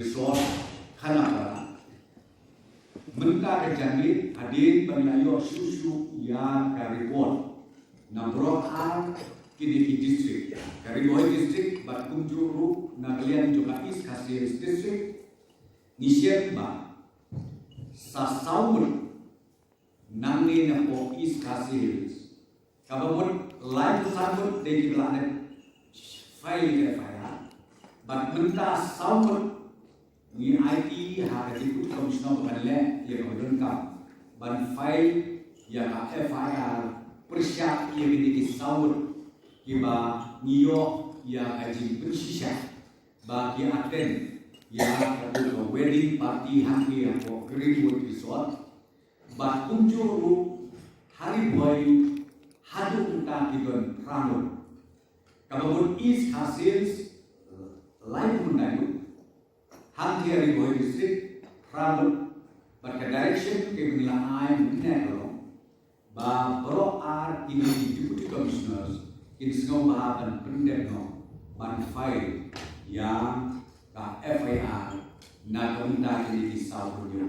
resort Kanapara. Mentah kejangit hadir penyayo susu yang karibon. Nambrok ar kini district. Kariboy district Batkunjuru Nagalian juga East Cassius district. Nisir ba sasawun nangni na po East Cassius. Kababut live sabut dari planet file ke file. Bat mentah sawun ni IT hari komisioner penilai yang berlengkap ban file yang FIR persiap yang dimiliki sahur kiba niyo yang haji bersisa bagi aten yang ke wedding party hangi yang ko Greenwood Resort bat kunjuru hari boy hadu unta kiban pramun kababun East Cassius live mendayu hangi hari boy district pramun but ke direction ke binilaan minero ba bro ar kini deputy commissioners kini snow bahaban pendekno ban file yang ka FIR na kemudian kini kisah punya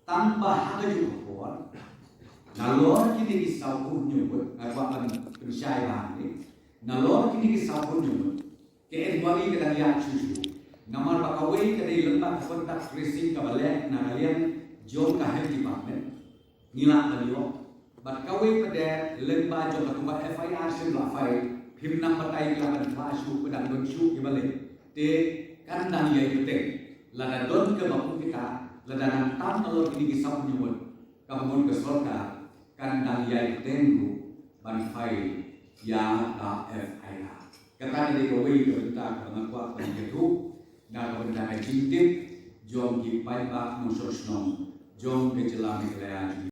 tanpa hal juga kuat nalor kini kisah punya ngapakan percaya ni nalor kini kisah punya ke edwali ke dalam susu namar bakawai ke dalam lembaga kontak tracing kabale na kalian jom ka health department nila kalio bat kawai pada lembaga jom ketua FIR sebelah file him nam patai kelakan pasu pedang don su kebalik te kandang yai penting lada don ke bapu kita lada nang tam alor ini kisah menyebut kamun ke sorga kandang yai penting ban file yang FIR kata dari kawai ke kita mengakuat penyetu dan kebenaran cintit jom kipai bak musuh jom ke jelang kelihatan